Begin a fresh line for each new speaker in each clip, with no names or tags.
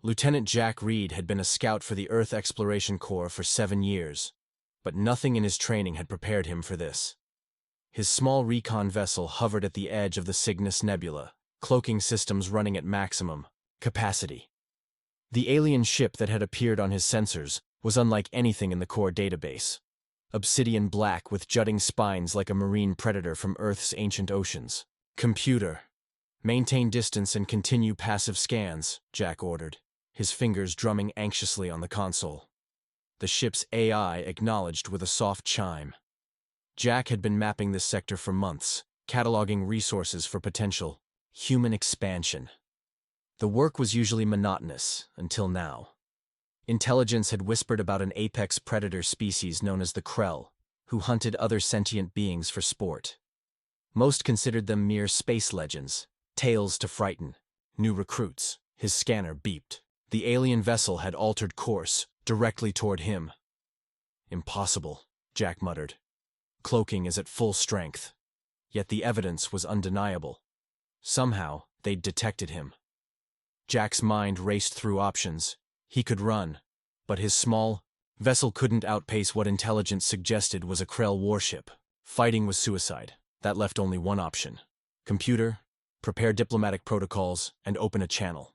Lieutenant Jack Reed had been a scout for the Earth Exploration Corps for 7 years, but nothing in his training had prepared him for this. His small recon vessel hovered at the edge of the Cygnus Nebula, cloaking systems running at maximum capacity. The alien ship that had appeared on his sensors was unlike anything in the Corps database. Obsidian black with jutting spines like a marine predator from Earth's ancient oceans. "Computer, maintain distance and continue passive scans," Jack ordered, his fingers drumming anxiously on the console. The ship's AI acknowledged with a soft chime. Jack had been mapping this sector for months, cataloging resources for potential human expansion. The work was usually monotonous, until now. Intelligence had whispered about an apex predator species known as the Krell, who hunted other sentient beings for sport. Most considered them mere space legends, tales to frighten new recruits. His scanner beeped. The alien vessel had altered course, directly toward him. "Impossible," Jack muttered. "Cloaking is at full strength." Yet the evidence was undeniable. Somehow, they'd detected him. Jack's mind raced through options. He could run, but his small vessel couldn't outpace what intelligence suggested was a Krell warship. Fighting was suicide. That left only one option. "Computer, prepare diplomatic protocols and open a channel."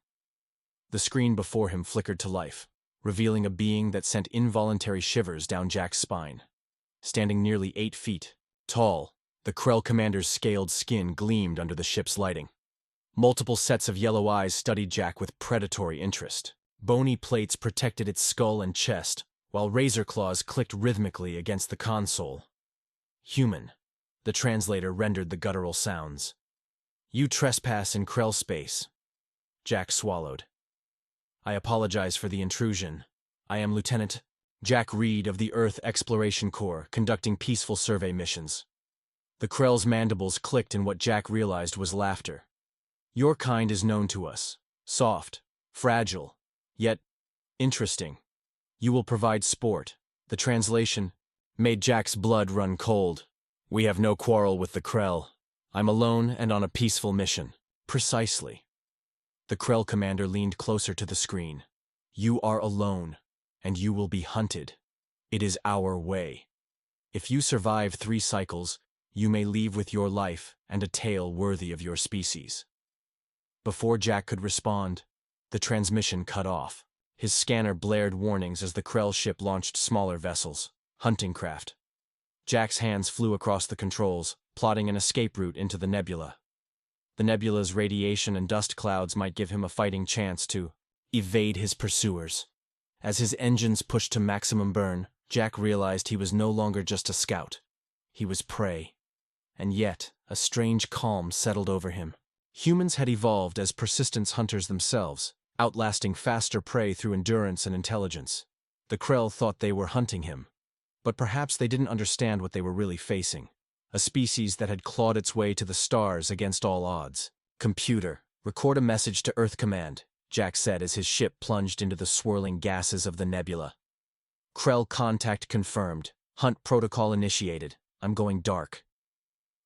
The screen before him flickered to life, revealing a being that sent involuntary shivers down Jack's spine. Standing nearly 8 feet tall, the Krell commander's scaled skin gleamed under the ship's lighting. Multiple sets of yellow eyes studied Jack with predatory interest. Bony plates protected its skull and chest, while razor claws clicked rhythmically against the console. "Human," the translator rendered the guttural sounds. "You trespass in Krell space." Jack swallowed. "I apologize for the intrusion. I am Lieutenant Jack Reed of the Earth Exploration Corps, conducting peaceful survey missions." The Krell's mandibles clicked in what Jack realized was laughter. "Your kind is known to us. Soft, fragile, yet interesting. You will provide sport." The translation made Jack's blood run cold. "We have no quarrel with the Krell. I'm alone and on a peaceful mission." "Precisely." The Krell commander leaned closer to the screen. "You are alone, and you will be hunted. It is our way. If you survive 3 cycles, you may leave with your life and a tale worthy of your species." Before Jack could respond, the transmission cut off. His scanner blared warnings as the Krell ship launched smaller vessels, hunting craft. Jack's hands flew across the controls, plotting an escape route into the nebula. The nebula's radiation and dust clouds might give him a fighting chance to evade his pursuers. As his engines pushed to maximum burn, Jack realized he was no longer just a scout. He was prey. And yet, a strange calm settled over him. Humans had evolved as persistence hunters themselves, outlasting faster prey through endurance and intelligence. The Krell thought they were hunting him, but perhaps they didn't understand what they were really facing. A species that had clawed its way to the stars against all odds. "Computer, record a message to Earth Command," Jack said as his ship plunged into the swirling gases of the nebula. "Krell contact confirmed. Hunt protocol initiated. I'm going dark."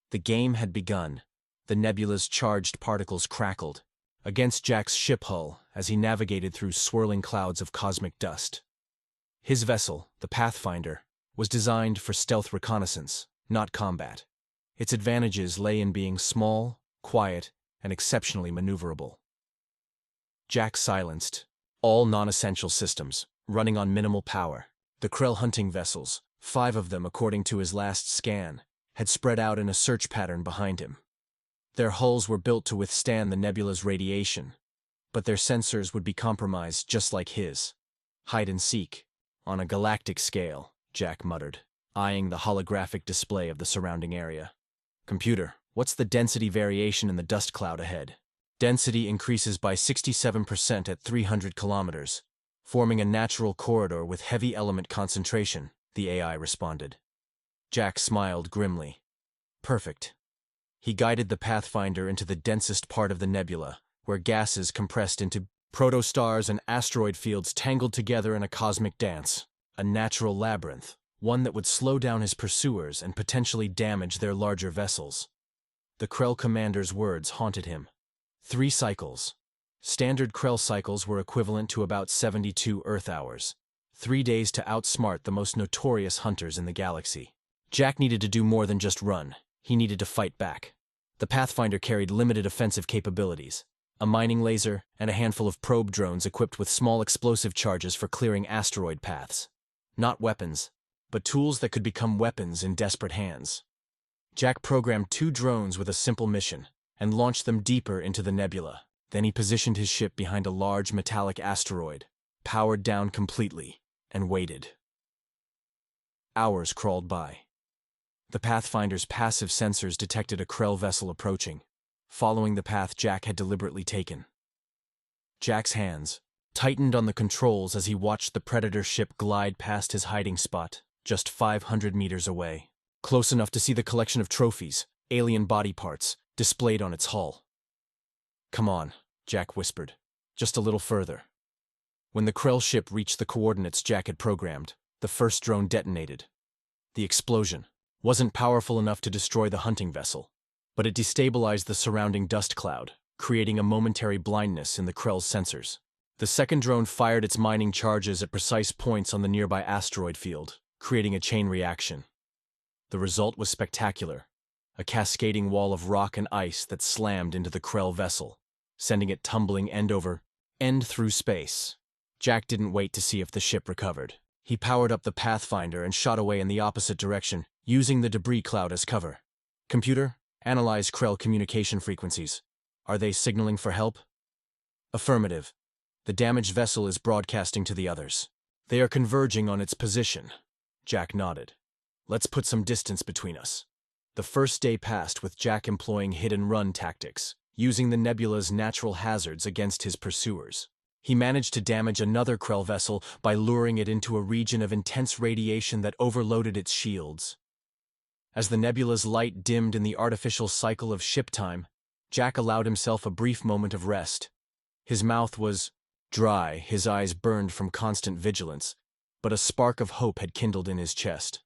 The game had begun. The nebula's charged particles crackled against Jack's ship hull as he navigated through swirling clouds of cosmic dust. His vessel, the Pathfinder, was designed for stealth reconnaissance, not combat. Its advantages lay in being small, quiet, and exceptionally maneuverable. Jack silenced all non-essential systems, running on minimal power. The Krell hunting vessels, 5 of them according to his last scan, had spread out in a search pattern behind him. Their hulls were built to withstand the nebula's radiation, but their sensors would be compromised just like his. "Hide and seek, on a galactic scale," Jack muttered, eyeing the holographic display of the surrounding area. "Computer, what's the density variation in the dust cloud ahead?" "Density increases by 67% at 300 kilometers, forming a natural corridor with heavy element concentration," the AI responded. Jack smiled grimly. "Perfect." He guided the Pathfinder into the densest part of the nebula, where gases compressed into protostars and asteroid fields tangled together in a cosmic dance. A natural labyrinth, one that would slow down his pursuers and potentially damage their larger vessels. The Krell commander's words haunted him. 3 cycles. Standard Krell cycles were equivalent to about 72 Earth hours. 3 days to outsmart the most notorious hunters in the galaxy. Jack needed to do more than just run. He needed to fight back. The Pathfinder carried limited offensive capabilities, a mining laser, and a handful of probe drones equipped with small explosive charges for clearing asteroid paths. Not weapons, but tools that could become weapons in desperate hands. Jack programmed 2 drones with a simple mission, and launched them deeper into the nebula. Then he positioned his ship behind a large metallic asteroid, powered down completely, and waited. Hours crawled by. The Pathfinder's passive sensors detected a Krell vessel approaching, following the path Jack had deliberately taken. Jack's hands tightened on the controls as he watched the Predator ship glide past his hiding spot, just 500 meters away, close enough to see the collection of trophies, alien body parts, displayed on its hull. "Come on," Jack whispered. "Just a little further." When the Krell ship reached the coordinates Jack had programmed, the first drone detonated. The explosion wasn't powerful enough to destroy the hunting vessel, but it destabilized the surrounding dust cloud, creating a momentary blindness in the Krell's sensors. The second drone fired its mining charges at precise points on the nearby asteroid field, creating a chain reaction. The result was spectacular, a cascading wall of rock and ice that slammed into the Krell vessel, sending it tumbling end over end through space. Jack didn't wait to see if the ship recovered. He powered up the Pathfinder and shot away in the opposite direction, using the debris cloud as cover. "Computer, analyze Krell communication frequencies. Are they signaling for help?" "Affirmative. The damaged vessel is broadcasting to the others. They are converging on its position." Jack nodded. "Let's put some distance between us." The first day passed with Jack employing hit-and-run tactics, using the nebula's natural hazards against his pursuers. He managed to damage another Krell vessel by luring it into a region of intense radiation that overloaded its shields. As the nebula's light dimmed in the artificial cycle of ship time, Jack allowed himself a brief moment of rest. His mouth was dry, his eyes burned from constant vigilance, but a spark of hope had kindled in his chest.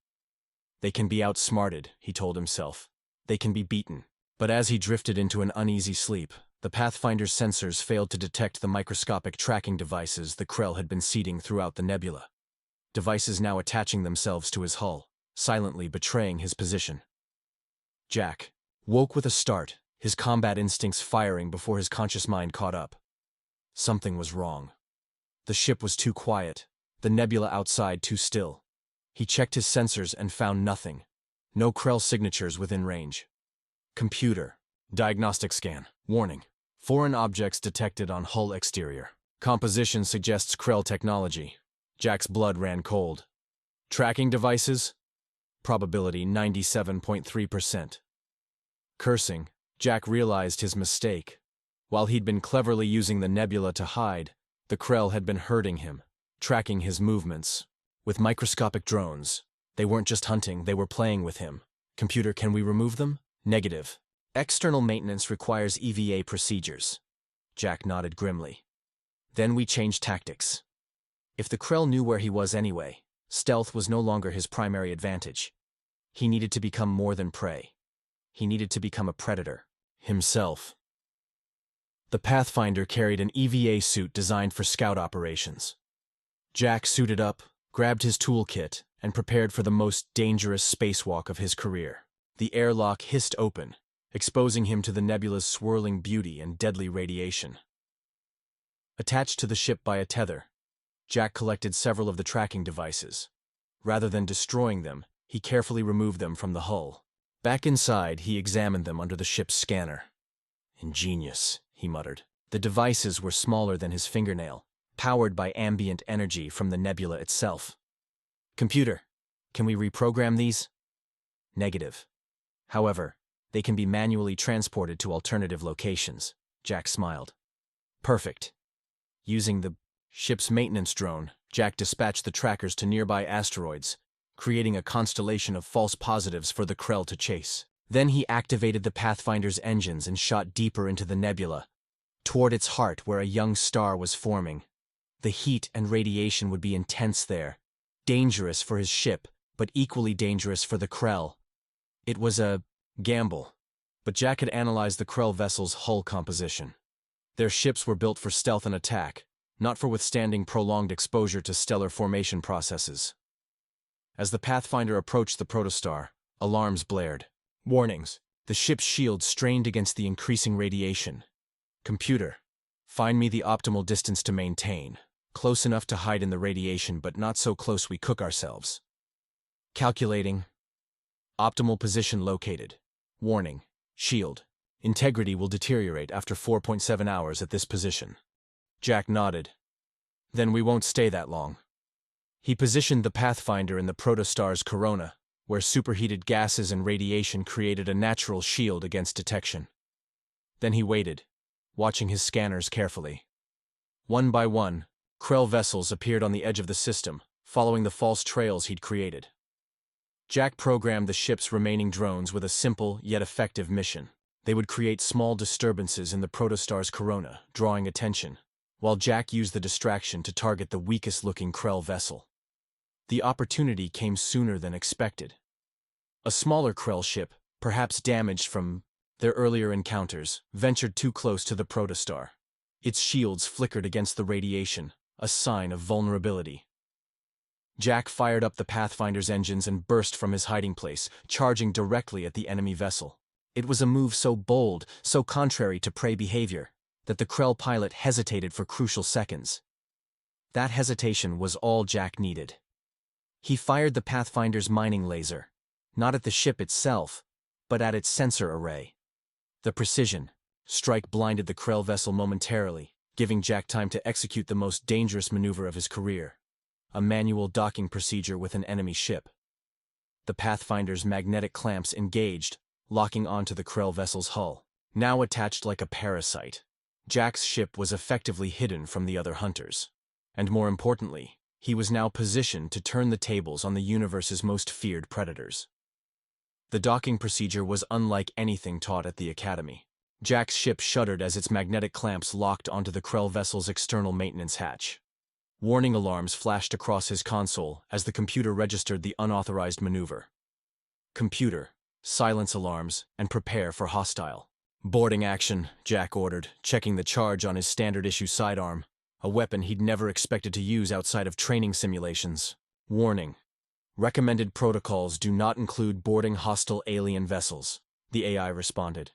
They can be outsmarted, he told himself. They can be beaten. But as he drifted into an uneasy sleep, the Pathfinder's sensors failed to detect the microscopic tracking devices the Krell had been seeding throughout the nebula. Devices now attaching themselves to his hull, silently betraying his position. Jack woke with a start, his combat instincts firing before his conscious mind caught up. Something was wrong. The ship was too quiet, the nebula outside too still. He checked his sensors and found nothing. No Krell signatures within range. "Computer. Diagnostic scan. Warning. Foreign objects detected on hull exterior. Composition suggests Krell technology." Jack's blood ran cold. "Tracking devices? Probability 97.3%. Cursing, Jack realized his mistake. While he'd been cleverly using the nebula to hide, the Krell had been hurting him, tracking his movements. With microscopic drones, they weren't just hunting, they were playing with him. "Computer, can we remove them?" "Negative. External maintenance requires EVA procedures." Jack nodded grimly. "Then we changed tactics." If the Krell knew where he was anyway, stealth was no longer his primary advantage. He needed to become more than prey. He needed to become a predator himself. The Pathfinder carried an EVA suit designed for scout operations. Jack suited up, grabbed his toolkit, and prepared for the most dangerous spacewalk of his career. The airlock hissed open, exposing him to the nebula's swirling beauty and deadly radiation. Attached to the ship by a tether, Jack collected several of the tracking devices. Rather than destroying them, he carefully removed them from the hull. Back inside, he examined them under the ship's scanner. "Ingenious," he muttered. The devices were smaller than his fingernail, powered by ambient energy from the nebula itself. "Computer, can we reprogram these?" "Negative. However, they can be manually transported to alternative locations." Jack smiled. "Perfect." Using the ship's maintenance drone, Jack dispatched the trackers to nearby asteroids, creating a constellation of false positives for the Krell to chase. Then he activated the Pathfinder's engines and shot deeper into the nebula, toward its heart where a young star was forming. The heat and radiation would be intense there, dangerous for his ship, but equally dangerous for the Krell. It was a gamble, but Jack had analyzed the Krell vessel's hull composition. Their ships were built for stealth and attack, not for withstanding prolonged exposure to stellar formation processes. As the Pathfinder approached the protostar, alarms blared. Warnings. The ship's shield strained against the increasing radiation. Computer, find me the optimal distance to maintain. Close enough to hide in the radiation, but not so close we cook ourselves. Calculating. Optimal position located. Warning. Shield. Integrity will deteriorate after 4.7 hours at this position. Jack nodded. Then we won't stay that long. He positioned the Pathfinder in the protostar's corona, where superheated gases and radiation created a natural shield against detection. Then he waited, watching his scanners carefully. One by one, Krell vessels appeared on the edge of the system, following the false trails he'd created. Jack programmed the ship's remaining drones with a simple yet effective mission. They would create small disturbances in the protostar's corona, drawing attention, while Jack used the distraction to target the weakest-looking Krell vessel. The opportunity came sooner than expected. A smaller Krell ship, perhaps damaged from their earlier encounters, ventured too close to the protostar. Its shields flickered against the radiation, a sign of vulnerability. Jack fired up the Pathfinder's engines and burst from his hiding place, charging directly at the enemy vessel. It was a move so bold, so contrary to prey behavior, that the Krell pilot hesitated for crucial seconds. That hesitation was all Jack needed. He fired the Pathfinder's mining laser, not at the ship itself, but at its sensor array. The precision strike blinded the Krell vessel momentarily, giving Jack time to execute the most dangerous maneuver of his career, a manual docking procedure with an enemy ship. The Pathfinder's magnetic clamps engaged, locking onto the Krell vessel's hull, now attached like a parasite. Jack's ship was effectively hidden from the other hunters. And more importantly, he was now positioned to turn the tables on the universe's most feared predators. The docking procedure was unlike anything taught at the Academy. Jack's ship shuddered as its magnetic clamps locked onto the Krell vessel's external maintenance hatch. Warning alarms flashed across his console as the computer registered the unauthorized maneuver. Computer, silence alarms, and prepare for hostile. Boarding action, Jack ordered, checking the charge on his standard-issue sidearm, a weapon he'd never expected to use outside of training simulations. Warning. Recommended protocols do not include boarding hostile alien vessels, the AI responded.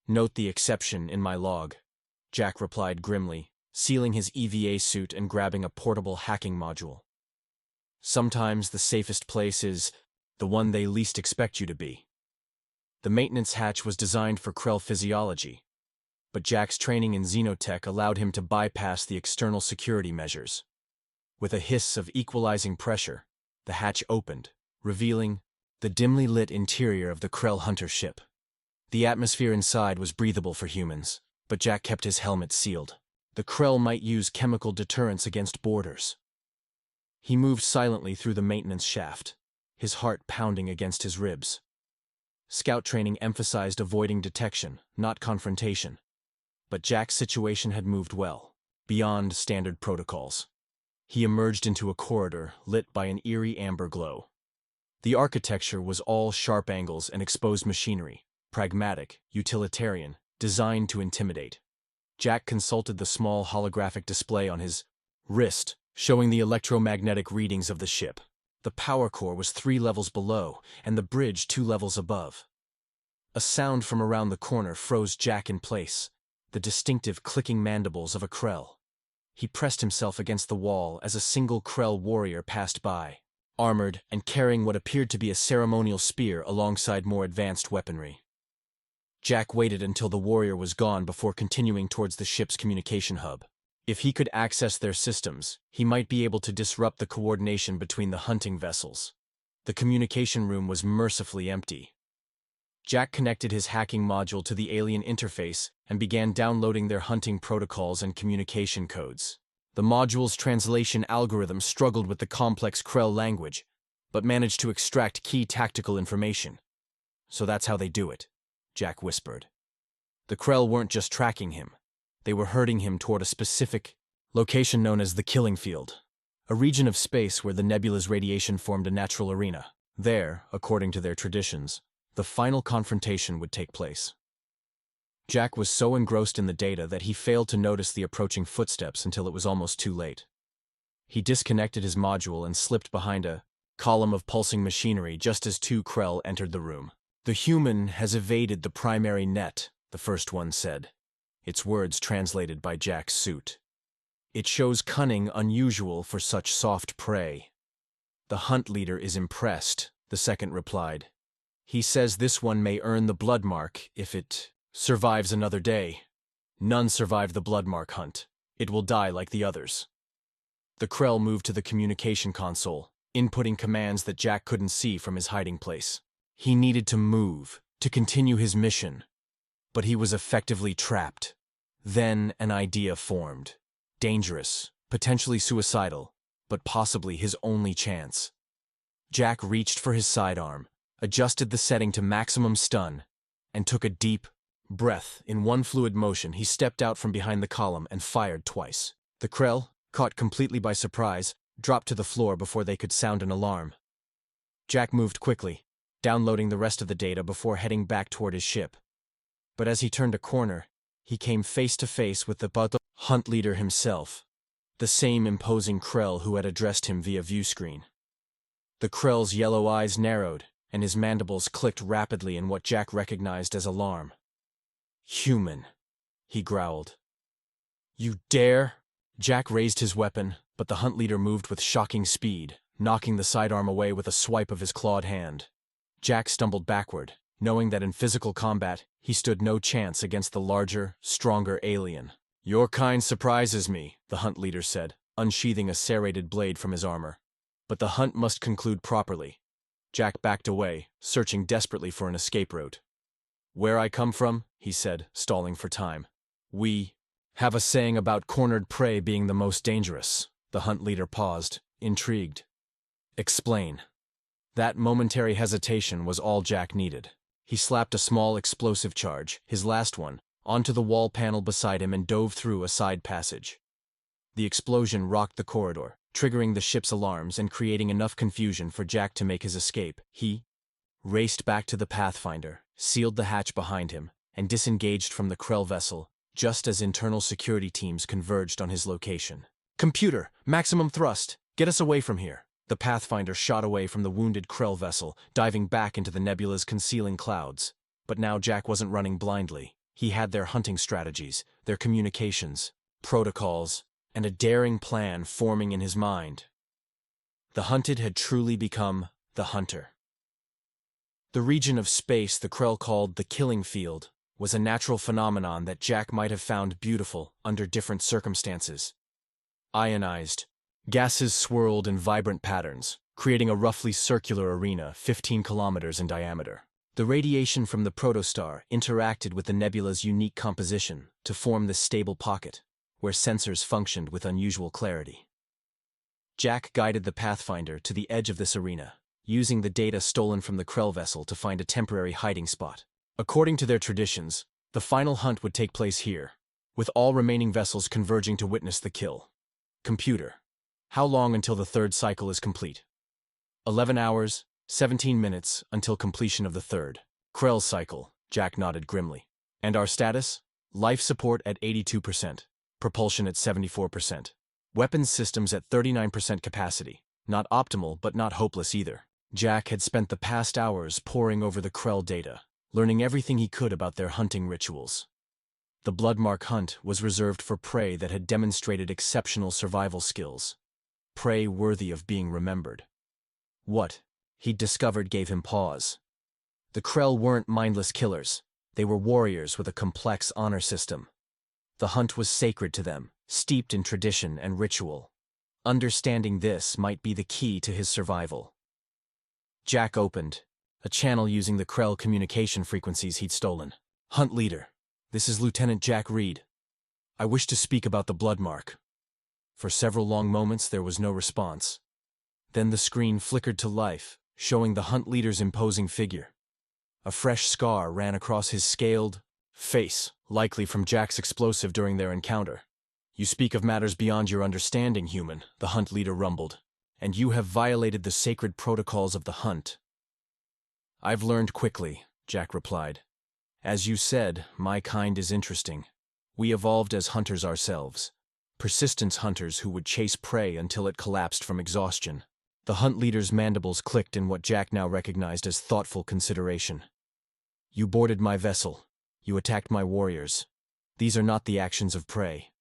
Note the exception in my log, Jack replied grimly, sealing his EVA suit and grabbing a portable hacking module. Sometimes the safest place is the one they least expect you to be. The maintenance hatch was designed for Krell physiology, but Jack's training in xenotech allowed him to bypass the external security measures. With a hiss of equalizing pressure, the hatch opened, revealing the dimly lit interior of the Krell hunter ship. The atmosphere inside was breathable for humans, but Jack kept his helmet sealed. The Krell might use chemical deterrents against boarders. He moved silently through the maintenance shaft, his heart pounding against his ribs. Scout training emphasized avoiding detection, not confrontation. But Jack's situation had moved well, beyond standard protocols. He emerged into a corridor lit by an eerie amber glow. The architecture was all sharp angles and exposed machinery, pragmatic, utilitarian, designed to intimidate. Jack consulted the small holographic display on his wrist, showing the electromagnetic readings of the ship. The power core was 3 levels below, and the bridge 2 levels above. A sound from around the corner froze Jack in place, the distinctive clicking mandibles of a Krell. He pressed himself against the wall as a single Krell warrior passed by, armored and carrying what appeared to be a ceremonial spear alongside more advanced weaponry. Jack waited until the warrior was gone before continuing towards the ship's communication hub. If he could access their systems, he might be able to disrupt the coordination between the hunting vessels. The communication room was mercifully empty. Jack connected his hacking module to the alien interface and began downloading their hunting protocols and communication codes. The module's translation algorithm struggled with the complex Krell language, but managed to extract key tactical information. So that's how they do it, Jack whispered. The Krell weren't just tracking him. They were herding him toward a specific location known as the Killing Field, a region of space where the nebula's radiation formed a natural arena. There, according to their traditions, the final confrontation would take place. Jack was so engrossed in the data that he failed to notice the approaching footsteps until it was almost too late. He disconnected his module and slipped behind a column of pulsing machinery just as two Krell entered the room. "The human has evaded the primary net," the first one said, its words translated by Jack's suit. "It shows cunning unusual for such soft prey." "The hunt leader is impressed," the second replied. "He says this one may earn the blood mark if it survives another day." "None survive the blood mark hunt. It will die like the others." The Krell moved to the communication console, inputting commands that Jack couldn't see from his hiding place. He needed to move, to continue his mission, but he was effectively trapped. Then an idea formed. Dangerous, potentially suicidal, but possibly his only chance. Jack reached for his sidearm, adjusted the setting to maximum stun, and took a deep breath. In one fluid motion, he stepped out from behind the column and fired twice. The Krell, caught completely by surprise, dropped to the floor before they could sound an alarm. Jack moved quickly, downloading the rest of the data before heading back toward his ship. But as he turned a corner, he came face to face with the hunt leader himself, the same imposing Krell who had addressed him via viewscreen. The Krell's yellow eyes narrowed, and his mandibles clicked rapidly in what Jack recognized as alarm. "Human," he growled. "You dare?" Jack raised his weapon, but the hunt leader moved with shocking speed, knocking the sidearm away with a swipe of his clawed hand. Jack stumbled backward, knowing that in physical combat, he stood no chance against the larger, stronger alien. "Your kind surprises me," the hunt leader said, unsheathing a serrated blade from his armor. "But the hunt must conclude properly." Jack backed away, searching desperately for an escape route. "Where I come from," he said, stalling for time, "we have a saying about cornered prey being the most dangerous." The hunt leader paused, intrigued. "Explain." That momentary hesitation was all Jack needed. He slapped a small explosive charge, his last one, onto the wall panel beside him and dove through a side passage. The explosion rocked the corridor, triggering the ship's alarms and creating enough confusion for Jack to make his escape. He raced back to the Pathfinder, sealed the hatch behind him, and disengaged from the Krell vessel, just as internal security teams converged on his location. "Computer, maximum thrust! Get us away from here!" The Pathfinder shot away from the wounded Krell vessel, diving back into the nebula's concealing clouds. But now Jack wasn't running blindly. He had their hunting strategies, their communications, protocols, and a daring plan forming in his mind. The hunted had truly become the hunter. The region of space the Krell called the killing field was a natural phenomenon that Jack might have found beautiful under different circumstances. Ionized gases swirled in vibrant patterns, creating a roughly circular arena 15 kilometers in diameter. The radiation from the protostar interacted with the nebula's unique composition to form this stable pocket, where sensors functioned with unusual clarity. Jack guided the Pathfinder to the edge of this arena, using the data stolen from the Krell vessel to find a temporary hiding spot. According to their traditions, the final hunt would take place here, with all remaining vessels converging to witness the kill. "Computer, how long until the third cycle is complete?" 11 hours, 17 minutes until completion of the third Krell cycle, Jack nodded grimly. "And our status? Life support at 82%, propulsion at 74%. Weapons systems at 39% capacity. Not optimal, but not hopeless either." Jack had spent the past hours poring over the Krell data, learning everything he could about their hunting rituals. The bloodmark hunt was reserved for prey that had demonstrated exceptional survival skills, prey worthy of being remembered. What he'd discovered gave him pause. The Krell weren't mindless killers. They were warriors with a complex honor system. The hunt was sacred to them, steeped in tradition and ritual. Understanding this might be the key to his survival. Jack opened a channel using the Krell communication frequencies he'd stolen. "Hunt leader, this is Lieutenant Jack Reed. I wish to speak about the bloodmark." For several long moments there was no response. Then the screen flickered to life, showing the hunt leader's imposing figure. A fresh scar ran across his scaled face, likely from Jack's explosive during their encounter. "You speak of matters beyond your understanding, human," the hunt leader rumbled, "and you have violated the sacred protocols of the hunt." "I've learned quickly," Jack replied, As you said, my kind is interesting. We evolved as hunters ourselves. Persistence hunters who would chase prey until it collapsed from exhaustion. The hunt leader's mandibles clicked in what Jack now recognized as thoughtful consideration. You boarded my vessel. You attacked my warriors. These are not the actions of prey.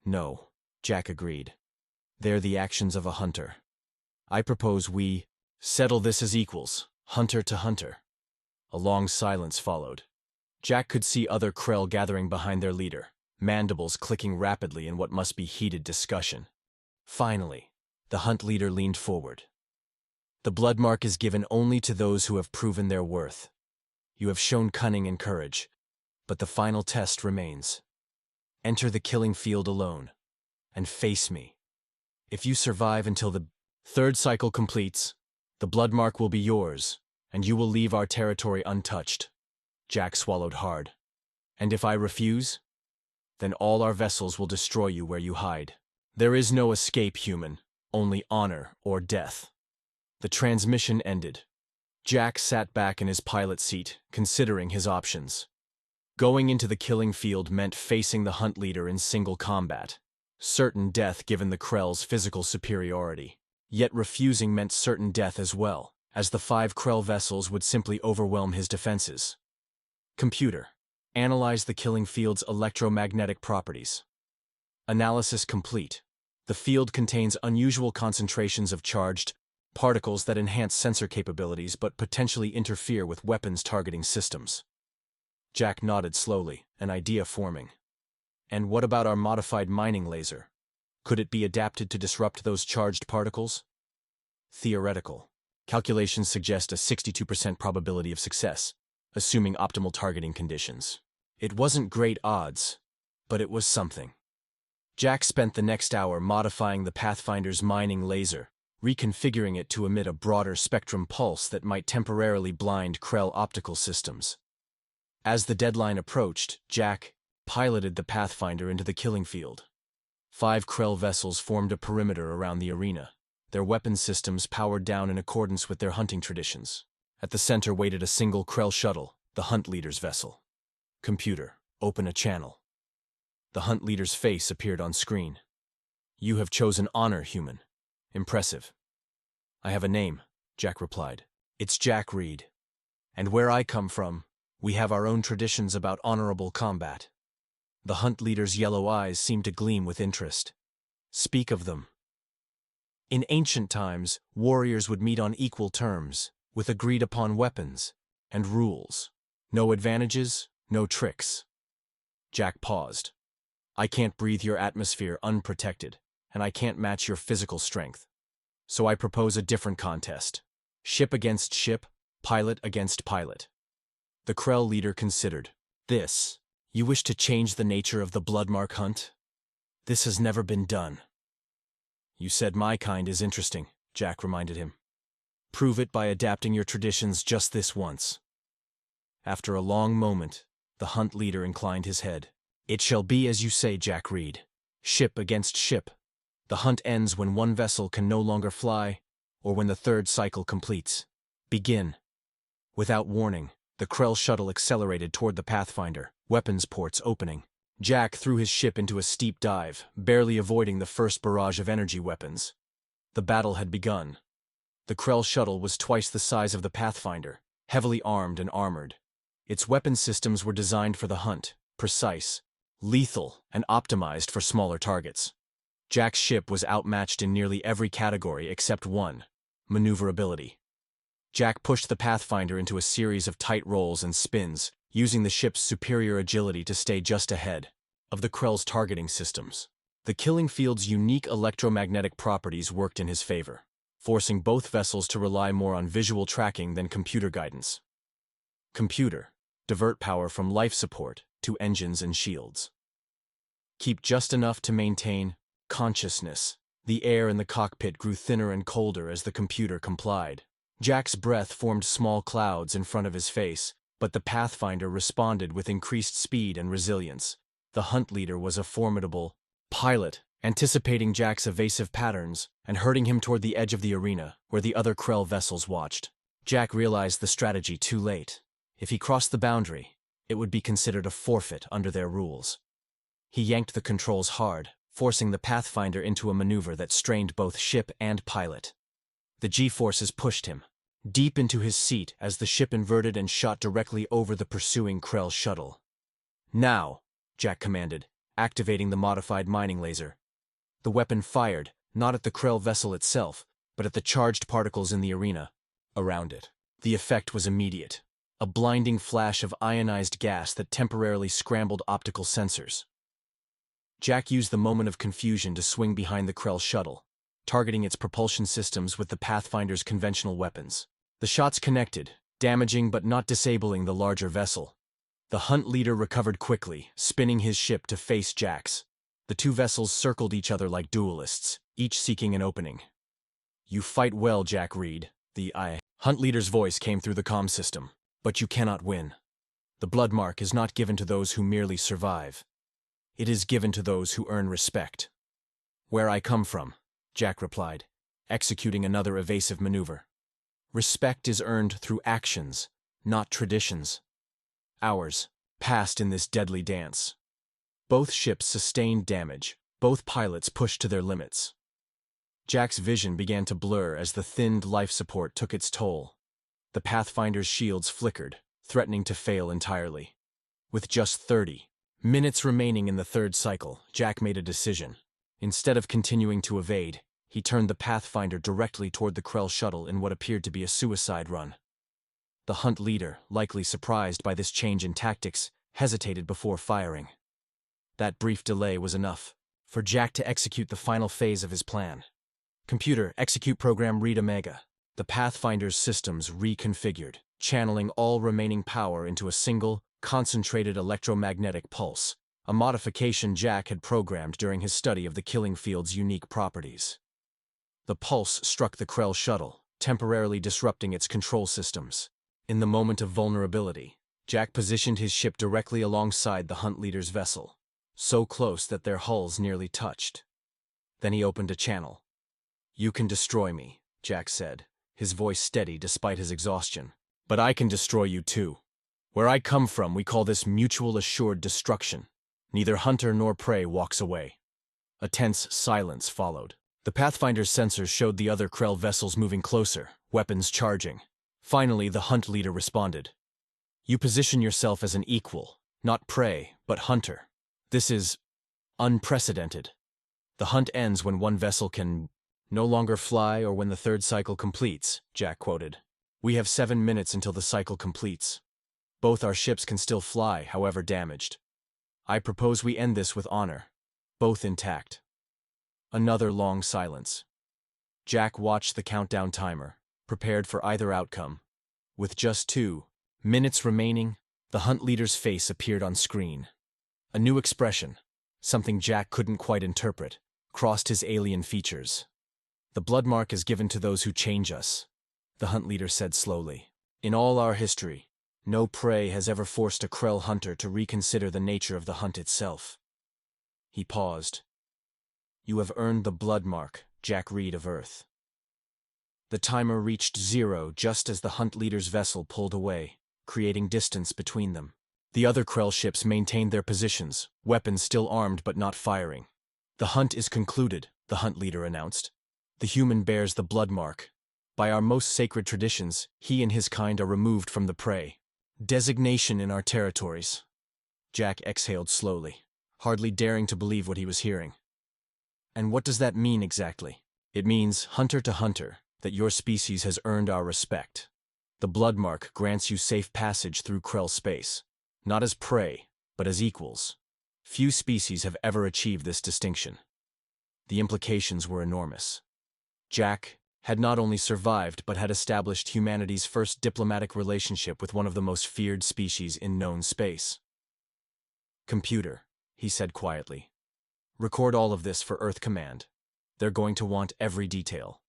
No, Jack agreed. They're the actions of a hunter. I propose we settle this as equals, hunter to hunter. A long silence followed. Jack could see other Krell gathering behind their leader, mandibles clicking rapidly in what must be heated discussion. Finally, the hunt leader leaned forward. The blood mark is given only to those who have proven their worth. You have shown cunning and courage, but the final test remains. Enter the killing field alone, and face me. If you survive until the third cycle completes, the blood mark will be yours, and you will leave our territory untouched. Jack swallowed hard. And if I refuse, then all our vessels will destroy you where you hide. There is no escape, human, only honor or death. The transmission ended. Jack sat back in his pilot seat, considering his options. Going into the killing field meant facing the hunt leader in single combat. Certain death given the Krell's physical superiority. Yet refusing meant certain death as well, as the 5 Krell vessels would simply overwhelm his defenses. Computer. Analyze the killing field's electromagnetic properties. Analysis complete. The field contains unusual concentrations of charged particles that enhance sensor capabilities but potentially interfere with weapons targeting systems. Jack nodded slowly, an idea forming. And what about our modified mining laser? Could it be adapted to disrupt those charged particles? Theoretical. Calculations suggest a 62% probability of success, assuming optimal targeting conditions. It wasn't great odds, but it was something. Jack spent the next hour modifying the Pathfinder's mining laser, reconfiguring it to emit a broader spectrum pulse that might temporarily blind Krell optical systems. As the deadline approached, Jack piloted the Pathfinder into the killing field. 5 Krell vessels formed a perimeter around the arena, their weapon systems powered down in accordance with their hunting traditions. At the center waited a single Krell shuttle, the hunt leader's vessel. Computer, open a channel. The hunt leader's face appeared on screen. You have chosen honor, human. Impressive. I have a name, Jack replied. It's Jack Reed. And where I come from, we have our own traditions about honorable combat. The hunt leader's yellow eyes seemed to gleam with interest. Speak of them. In ancient times, warriors would meet on equal terms, with agreed-upon weapons and rules. No advantages, no tricks. Jack paused. I can't breathe your atmosphere unprotected, and I can't match your physical strength. So I propose a different contest. Ship against ship, pilot against pilot. The Krell leader considered. This. You wish to change the nature of the bloodmark hunt? This has never been done. You said my kind is interesting, Jack reminded him. Prove it by adapting your traditions just this once. After a long moment, the hunt leader inclined his head. It shall be as you say, Jack Reed. Ship against ship. The hunt ends when one vessel can no longer fly, or when the third cycle completes. Begin. Without warning, the Krell shuttle accelerated toward the Pathfinder, weapons ports opening. Jack threw his ship into a steep dive, barely avoiding the first barrage of energy weapons. The battle had begun. The Krell shuttle was twice the size of the Pathfinder, heavily armed and armored. Its weapon systems were designed for the hunt, precise, lethal, and optimized for smaller targets. Jack's ship was outmatched in nearly every category except one: maneuverability. Jack pushed the Pathfinder into a series of tight rolls and spins, using the ship's superior agility to stay just ahead of the Krell's targeting systems. The killing field's unique electromagnetic properties worked in his favor, forcing both vessels to rely more on visual tracking than computer guidance. Computer, divert power from life support to engines and shields. Keep just enough to maintain consciousness. The air in the cockpit grew thinner and colder as the computer complied. Jack's breath formed small clouds in front of his face, but the Pathfinder responded with increased speed and resilience. The hunt leader was a formidable pilot, anticipating Jack's evasive patterns and herding him toward the edge of the arena, where the other Krell vessels watched. Jack realized the strategy too late. If he crossed the boundary, it would be considered a forfeit under their rules. He yanked the controls hard, forcing the Pathfinder into a maneuver that strained both ship and pilot. The G-forces pushed him deep into his seat as the ship inverted and shot directly over the pursuing Krell shuttle. "Now," Jack commanded, activating the modified mining laser. The weapon fired, not at the Krell vessel itself, but at the charged particles in the arena around it. The effect was immediate, a blinding flash of ionized gas that temporarily scrambled optical sensors. Jack used the moment of confusion to swing behind the Krell shuttle, targeting its propulsion systems with the Pathfinder's conventional weapons. The shots connected, damaging but not disabling the larger vessel. The hunt leader recovered quickly, spinning his ship to face Jack's. The two vessels circled each other like duelists, each seeking an opening. "You fight well, Jack Reed," the hunt leader's voice came through the comm system. "But you cannot win. The blood mark is not given to those who merely survive. It is given to those who earn respect." "Where I come from," Jack replied, executing another evasive maneuver. "Respect is earned through actions, not traditions." Hours passed in this deadly dance. Both ships sustained damage, both pilots pushed to their limits. Jack's vision began to blur as the thinned life support took its toll. The Pathfinder's shields flickered, threatening to fail entirely. With just 30 minutes remaining in the third cycle, Jack made a decision. Instead of continuing to evade, he turned the Pathfinder directly toward the Krell shuttle in what appeared to be a suicide run. The hunt leader, likely surprised by this change in tactics, hesitated before firing. That brief delay was enough for Jack to execute the final phase of his plan. "Computer, execute program Read Omega." The Pathfinder's systems reconfigured, channeling all remaining power into a single, concentrated electromagnetic pulse, a modification Jack had programmed during his study of the killing field's unique properties. The pulse struck the Krell shuttle, temporarily disrupting its control systems. In the moment of vulnerability, Jack positioned his ship directly alongside the hunt leader's vessel, so close that their hulls nearly touched. Then he opened a channel. "You can destroy me," Jack said, his voice steady despite his exhaustion. "But I can destroy you too. Where I come from, we call this mutual assured destruction. Neither hunter nor prey walks away." A tense silence followed. The Pathfinder's sensors showed the other Krell vessels moving closer, weapons charging. Finally, the hunt leader responded. "You position yourself as an equal, not prey, but hunter. This is unprecedented. The hunt ends when one vessel can no longer fly or when the third cycle completes," Jack quoted. "We have 7 minutes until the cycle completes. Both our ships can still fly, however damaged. I propose we end this with honor, both intact." Another long silence. Jack watched the countdown timer, prepared for either outcome. With just 2 minutes remaining, the hunt leader's face appeared on screen. A new expression, something Jack couldn't quite interpret, crossed his alien features. "The blood mark is given to those who change us," the hunt leader said slowly. "In all our history, no prey has ever forced a Krell hunter to reconsider the nature of the hunt itself." He paused. "You have earned the blood mark, Jack Reed of Earth." The timer reached 0 just as the hunt leader's vessel pulled away, creating distance between them. The other Krell ships maintained their positions, weapons still armed but not firing. "The hunt is concluded," the hunt leader announced. "The human bears the blood mark. By our most sacred traditions, he and his kind are removed from the prey. Designation in our territories." Jack exhaled slowly, hardly daring to believe what he was hearing. "And what does that mean exactly?" "It means, hunter to hunter, that your species has earned our respect. The blood mark grants you safe passage through Krell space, not as prey, but as equals. Few species have ever achieved this distinction." The implications were enormous. Jack had not only survived but had established humanity's first diplomatic relationship with one of the most feared species in known space. "Computer," he said quietly, "record all of this for Earth Command. They're going to want every detail."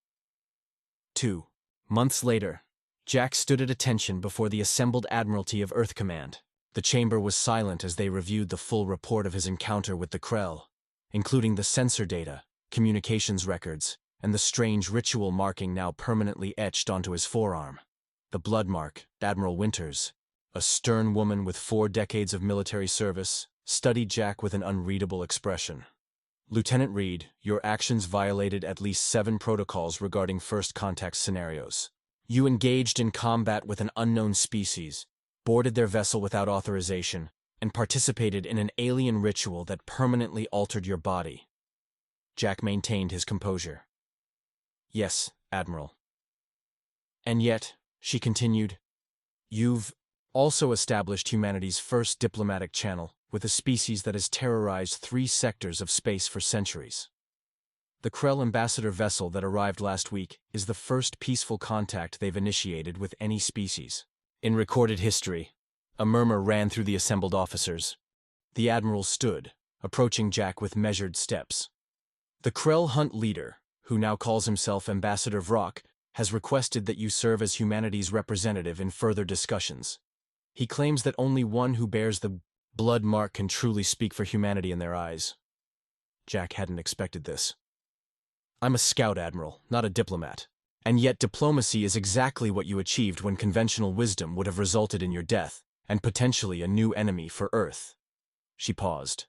2 months later, Jack stood at attention before the assembled Admiralty of Earth Command. The chamber was silent as they reviewed the full report of his encounter with the Krell, including the sensor data, communications records, and the strange ritual marking now permanently etched onto his forearm. The blood mark, Admiral Winters, A stern woman with 4 decades of military service studied Jack with an unreadable expression. Lieutenant Reed, your actions violated at least 7 protocols regarding first contact scenarios. You engaged in combat with an unknown species, boarded their vessel without authorization, and participated in an alien ritual that permanently altered your body. Jack maintained his composure. Yes, Admiral. And yet, she continued, you've also established humanity's first diplomatic channel with a species that has terrorized 3 sectors of space for centuries. The Krell ambassador vessel that arrived last week is the first peaceful contact they've initiated with any species. In recorded history, a murmur ran through the assembled officers. The Admiral stood, approaching Jack with measured steps. The Krell hunt leader, who now calls himself Ambassador Vrock, has requested that you serve as humanity's representative in further discussions. He claims that only one who bears the blood mark can truly speak for humanity in their eyes. Jack hadn't expected this. I'm a scout, Admiral, not a diplomat. And yet diplomacy is exactly what you achieved when conventional wisdom would have resulted in your death, and potentially a new enemy for Earth. She paused.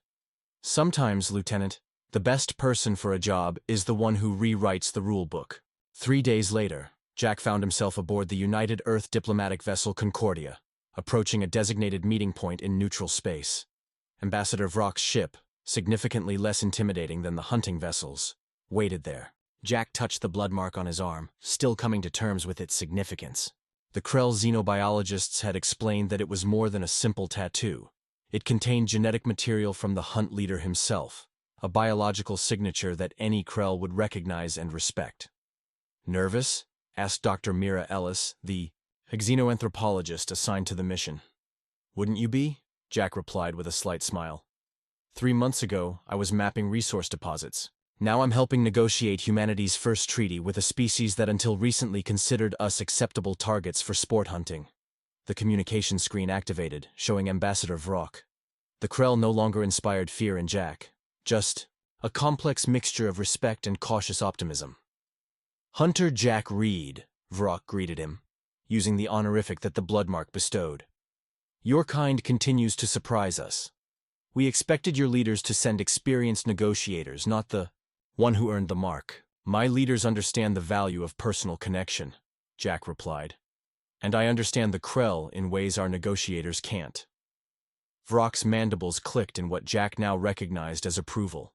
Sometimes, Lieutenant, the best person for a job is the one who rewrites the rule book. 3 days later, Jack found himself aboard the United Earth diplomatic vessel Concordia, approaching a designated meeting point in neutral space. Ambassador Vrock's ship, significantly less intimidating than the hunting vessels, waited there. Jack touched the blood mark on his arm, still coming to terms with its significance. The Krell xenobiologists had explained that it was more than a simple tattoo. It contained genetic material from the hunt leader himself, a biological signature that any Krell would recognize and respect. Nervous? Asked Dr. Mira Ellis, the xenoanthropologist assigned to the mission. Wouldn't you be? Jack replied with a slight smile. 3 months ago, I was mapping resource deposits. Now I'm helping negotiate humanity's first treaty with a species that until recently considered us acceptable targets for sport hunting. The communication screen activated, showing Ambassador Vrock. The Krell no longer inspired fear in Jack, just a complex mixture of respect and cautious optimism. Hunter Jack Reed, Vrock greeted him, using the honorific that the bloodmark bestowed. Your kind continues to surprise us. We expected your leaders to send experienced negotiators, not the one who earned the mark. My leaders understand the value of personal connection, Jack replied. And I understand the Krell in ways our negotiators can't. Vrock's mandibles clicked in what Jack now recognized as approval.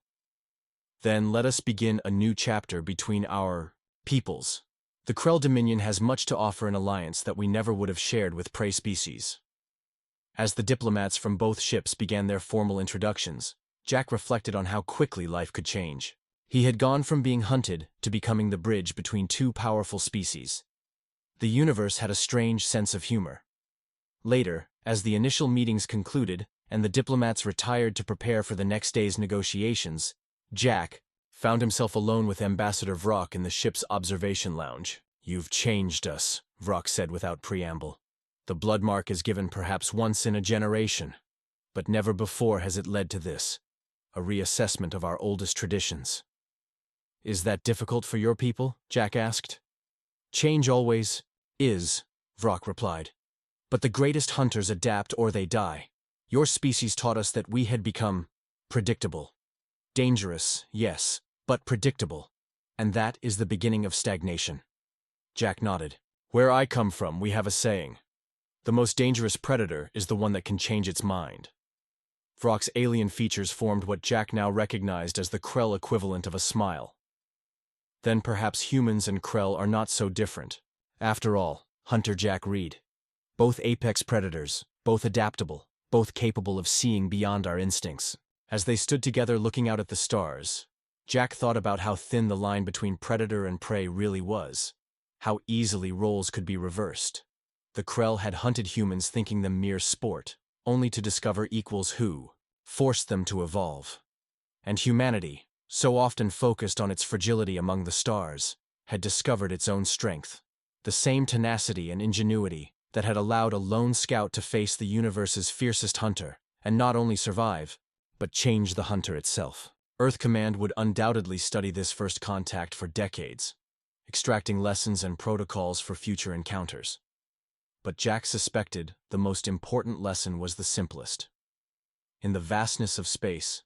Then let us begin a new chapter between our peoples. The Krell Dominion has much to offer an alliance that we never would have shared with prey species. As the diplomats from both ships began their formal introductions, Jack reflected on how quickly life could change. He had gone from being hunted to becoming the bridge between 2 powerful species. The universe had a strange sense of humor. Later, as the initial meetings concluded and the diplomats retired to prepare for the next day's negotiations, Jack found himself alone with Ambassador Vrock in the ship's observation lounge. You've changed us, Vrock said without preamble. The blood mark is given perhaps once in a generation, but never before has it led to this, a reassessment of our oldest traditions. Is that difficult for your people? Jack asked. Change always is, Vrock replied. But the greatest hunters adapt or they die. Your species taught us that we had become predictable. Dangerous, yes, but predictable. And that is the beginning of stagnation. Jack nodded. Where I come from, we have a saying. The most dangerous predator is the one that can change its mind. Vrock's alien features formed what Jack now recognized as the Krell equivalent of a smile. Then perhaps humans and Krell are not so different. After all, Hunter Jack Reed. Both apex predators, both adaptable, both capable of seeing beyond our instincts. As they stood together looking out at the stars, Jack thought about how thin the line between predator and prey really was, how easily roles could be reversed. The Krell had hunted humans thinking them mere sport, only to discover equals who forced them to evolve. And humanity, so often focused on its fragility among the stars, had discovered its own strength, the same tenacity and ingenuity that had allowed a lone scout to face the universe's fiercest hunter, and not only survive, but change the hunter itself. Earth Command would undoubtedly study this first contact for decades, extracting lessons and protocols for future encounters. But Jack suspected the most important lesson was the simplest. In the vastness of space,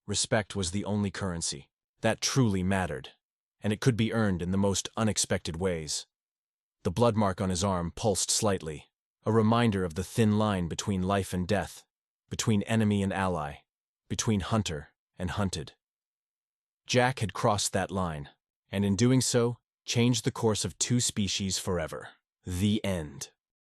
respect was the only currency that truly mattered, and it could be earned in the most unexpected ways. The blood mark on his arm pulsed slightly, a reminder of the thin line between life and death, between enemy and ally, between hunter and hunted. Jack had crossed that line, and in doing so, changed the course of two species forever. The end.